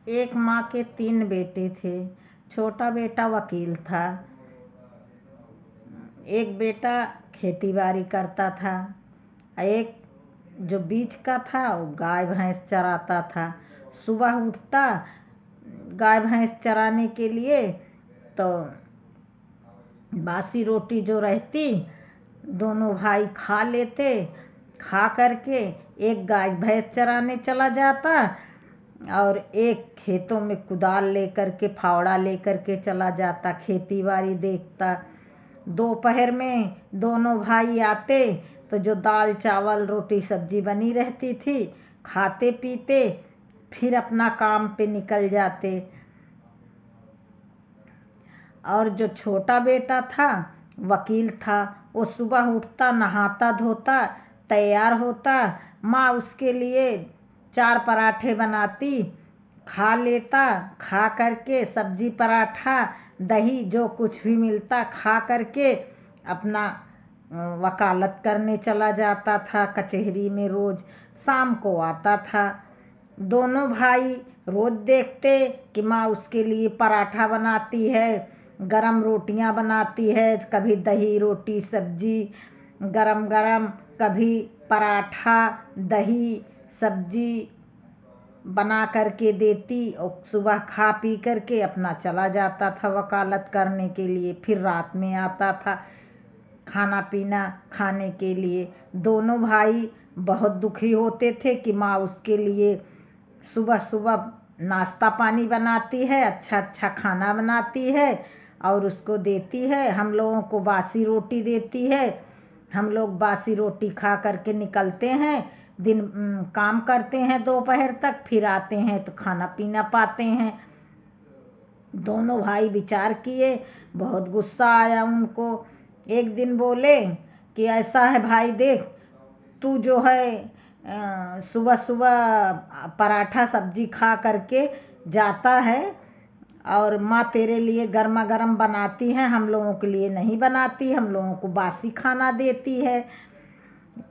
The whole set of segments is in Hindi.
एक माँ के 3 बेटे थे। छोटा बेटा वकील था, एक बेटा खेती बाड़ी करता था, एक जो बीच का था वो गाय भैंस चराता था। सुबह उठता गाय भैंस चराने के लिए, तो बासी रोटी जो रहती दोनों भाई खा लेते। खा करके एक गाय भैंस चराने चला जाता और एक खेतों में कुदाल लेकर के फावड़ा लेकर के चला जाता, खेती बाड़ी देखता। दोपहर में दोनों भाई आते तो जो दाल चावल रोटी सब्जी बनी रहती थी खाते पीते फिर अपना काम पे निकल जाते। और जो छोटा बेटा था वकील था, वो सुबह उठता नहाता धोता तैयार होता, माँ उसके लिए 4 पराठे बनाती, खा लेता। खा करके सब्जी पराठा दही जो कुछ भी मिलता खा करके अपना वकालत करने चला जाता था कचहरी में। रोज शाम को आता था। दोनों भाई रोज देखते कि माँ उसके लिए पराठा बनाती है, गरम रोटियां बनाती है, कभी दही रोटी सब्जी गरम गरम, कभी पराठा दही सब्जी बना करके देती और सुबह खा पी करके अपना चला जाता था वकालत करने के लिए। फिर रात में आता था खाना पीना खाने के लिए। दोनों भाई बहुत दुखी होते थे कि माँ उसके लिए सुबह सुबह नाश्ता पानी बनाती है, अच्छा अच्छा खाना बनाती है और उसको देती है, हम लोगों को बासी रोटी देती है। हम लोग बासी रोटी खा करके निकलते हैं, दिन काम करते हैं दोपहर तक, फिर आते हैं तो खाना पीना पाते हैं। दोनों भाई विचार किए, बहुत गुस्सा आया उनको। एक दिन बोले कि ऐसा है भाई देख, तू जो है सुबह सुबह पराठा सब्जी खा करके जाता है और माँ तेरे लिए गर्मा गर्म बनाती है, हम लोगों के लिए नहीं बनाती, हम लोगों को बासी खाना देती है,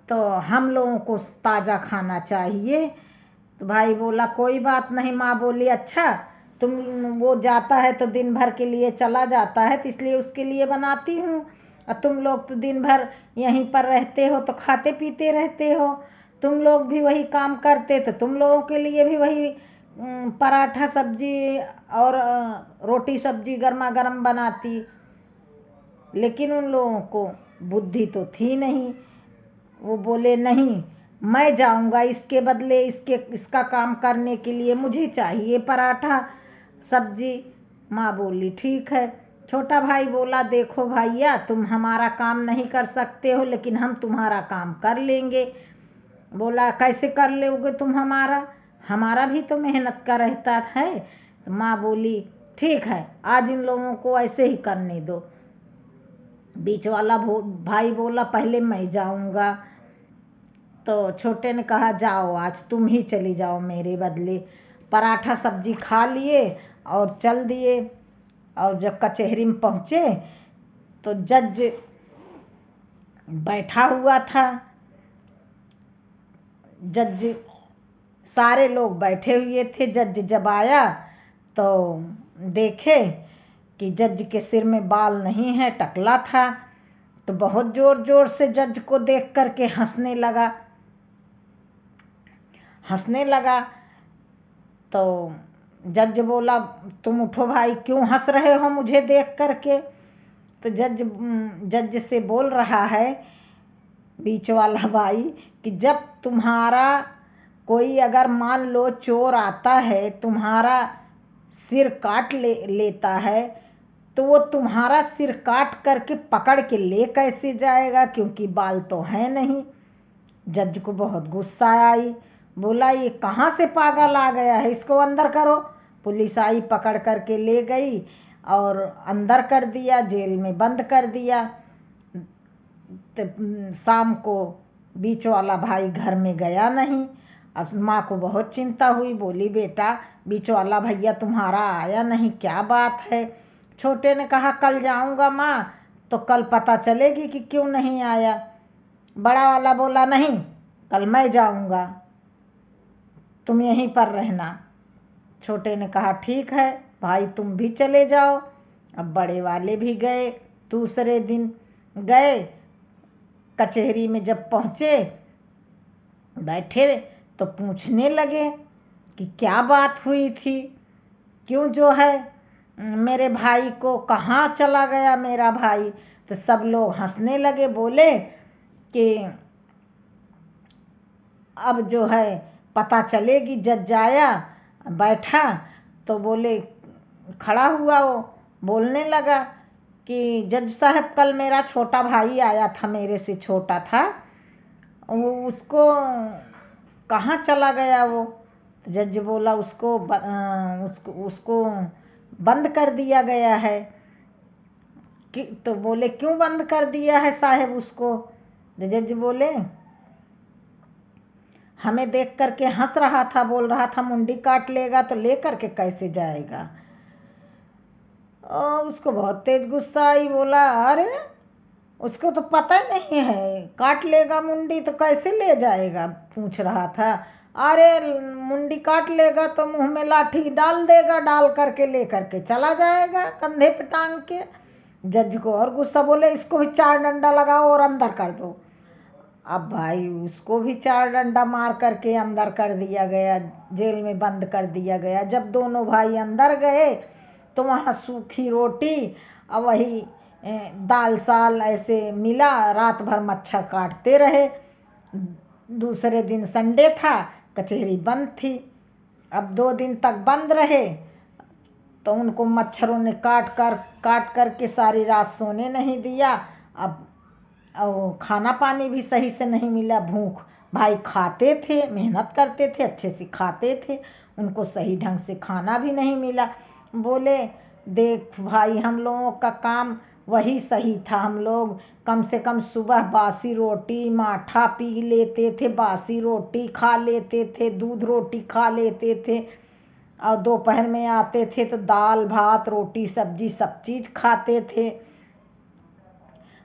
तो हम लोगों को ताज़ा खाना चाहिए। तो भाई बोला कोई बात नहीं। माँ बोली अच्छा तुम, वो जाता है तो दिन भर के लिए चला जाता है तो इसलिए उसके लिए बनाती हूँ, और तुम लोग तो दिन भर यहीं पर रहते हो तो खाते पीते रहते हो, तुम लोग भी वही काम करते तो तुम लोगों के लिए भी वही पराठा सब्जी और रोटी सब्जी गर्मा गर्म बनाती। लेकिन उन लोगों को बुद्धि तो थी नहीं। वो बोले नहीं, मैं जाऊंगा इसके बदले, इसका काम करने के लिए मुझे चाहिए पराठा सब्जी। माँ बोली ठीक है। छोटा भाई बोला देखो भैया, तुम हमारा काम नहीं कर सकते हो लेकिन हम तुम्हारा काम कर लेंगे। बोला कैसे कर लोगे तुम हमारा, हमारा भी तो मेहनत का रहता है। तो माँ बोली ठीक है, आज इन लोगों को ऐसे ही करने दो। बीच वाला भाई बोला पहले मैं जाऊंगा। तो छोटे ने कहा जाओ आज तुम ही चली जाओ मेरे बदले। पराठा सब्जी खा लिए और चल दिए। और जब कचहरी में पहुंचे तो जज बैठा हुआ था। जज सारे लोग बैठे हुए थे। जज जब आया तो देखे कि जज के सिर में बाल नहीं है, टकला था, तो बहुत जोर जोर से जज को देख करके हंसने लगा। तो जज बोला तुम उठो भाई, क्यों हंस रहे हो मुझे देख करके। तो जज से बोल रहा है बीच वाला भाई कि जब तुम्हारा कोई अगर मान लो चोर आता है तुम्हारा सिर काट लेता है तो वो तुम्हारा सिर काट करके पकड़ के ले कैसे जाएगा, क्योंकि बाल तो है नहीं। जज को बहुत गुस्सा आई। बोला ये कहाँ से पागल आ गया है, इसको अंदर करो। पुलिस आई, पकड़ करके ले गई और अंदर कर दिया, जेल में बंद कर दिया। तो शाम को बीच वाला भाई घर में गया नहीं। अब माँ को बहुत चिंता हुई, बोली बेटा बीच वाला भैया तुम्हारा आया नहीं, क्या बात है। छोटे ने कहा कल जाऊंगा माँ, तो कल पता चलेगी कि क्यों नहीं आया। बड़ा वाला बोला नहीं, कल मैं जाऊंगा, तुम यहीं पर रहना। छोटे ने कहा ठीक है भाई, तुम भी चले जाओ। अब बड़े वाले भी गए। दूसरे दिन गए, कचहरी में जब पहुँचे, बैठे तो पूछने लगे कि क्या बात हुई थी, क्यों जो है मेरे भाई को, कहाँ चला गया मेरा भाई। तो सब लोग हंसने लगे, बोले कि अब जो है पता चलेगी। जज आया, बैठा, तो बोले, खड़ा हुआ वो, बोलने लगा कि जज साहब, कल मेरा छोटा भाई आया था, मेरे से छोटा था, वो उसको कहाँ चला गया वो। तो जज बोला, उसको बंद कर दिया गया है। तो बोले, क्यों बंद कर दिया है साहब उसको। तो जज बोले, हमें देख करके हंस रहा था, बोल रहा था मुंडी काट लेगा, तो ले करके कैसे जाएगा। उसको बहुत तेज गुस्सा आई, बोला, अरे उसको तो पता ही नहीं है, काट लेगा मुंडी तो कैसे ले जाएगा। पूछ रहा था, अरे मुंडी काट लेगा तो मुंह में लाठी डाल देगा, डाल करके ले करके चला जाएगा कंधे पे टांग के। जज को और गुस्सा, बोले, इसको भी 4 डंडा लगाओ और अंदर कर दो। अब भाई उसको भी 4 डंडा मार करके अंदर कर दिया गया, जेल में बंद कर दिया गया। जब दोनों भाई अंदर गए तो वहाँ सूखी रोटी और वही दाल साल ऐसे मिला। रात भर मच्छर काटते रहे। दूसरे दिन संडे था, कचहरी बंद थी। अब 2 दिन तक बंद रहे तो उनको मच्छरों ने काट कर के सारी रात सोने नहीं दिया। अब खाना पानी भी सही से नहीं मिला। भूख, भाई खाते थे, मेहनत करते थे, अच्छे से खाते थे, उनको सही ढंग से खाना भी नहीं मिला। बोले, देख भाई, हम लोगों का काम वही सही था। हम लोग कम से कम सुबह बासी रोटी माठा पी लेते थे, बासी रोटी खा लेते थे, दूध रोटी खा लेते थे, और दोपहर में आते थे तो दाल भात रोटी सब्जी सब चीज़ खाते थे।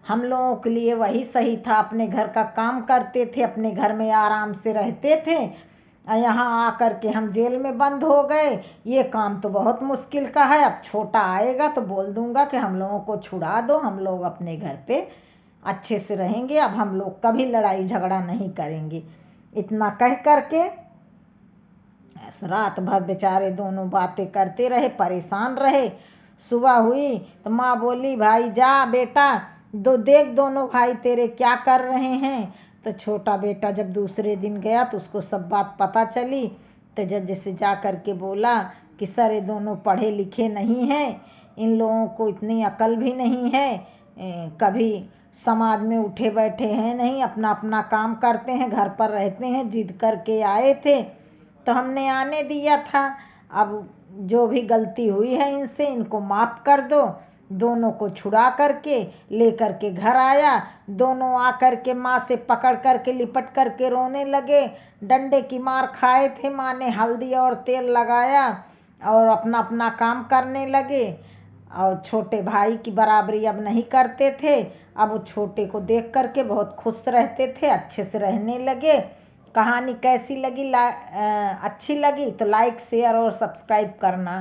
हम लोगों के लिए वही सही था। अपने घर का काम करते थे, अपने घर में आराम से रहते थे। यहाँ आकर के हम जेल में बंद हो गए। ये काम तो बहुत मुश्किल का है। अब छोटा आएगा तो बोल दूंगा कि हम लोगों को छुड़ा दो, हम लोग अपने घर पे अच्छे से रहेंगे, अब हम लोग कभी लड़ाई झगड़ा नहीं करेंगे। इतना कह करके रात भर बेचारे दोनों बातें करते रहे, परेशान रहे। सुबह हुई तो माँ बोली, भाई जा बेटा, देख दोनों भाई तेरे क्या कर रहे हैं। तो छोटा बेटा जब दूसरे दिन गया तो उसको सब बात पता चली। तो जज से जा कर के बोला कि सर, ये दोनों पढ़े लिखे नहीं हैं, इन लोगों को इतनी अकल भी नहीं है, कभी समाज में उठे बैठे हैं नहीं, अपना अपना काम करते हैं, घर पर रहते हैं, जिद करके आए थे तो हमने आने दिया था। अब जो भी गलती हुई है इनसे, इनको माफ़ कर दो। दोनों को छुड़ा करके ले करके घर आया। दोनों आकर के माँ से पकड़ करके लिपट करके रोने लगे। डंडे की मार खाए थे, माँ ने हल्दी और तेल लगाया और अपना अपना काम करने लगे। और छोटे भाई की बराबरी अब नहीं करते थे। अब वो छोटे को देख करके बहुत खुश रहते थे, अच्छे से रहने लगे। कहानी कैसी लगी? अच्छी लगी तो लाइक शेयर और सब्सक्राइब करना।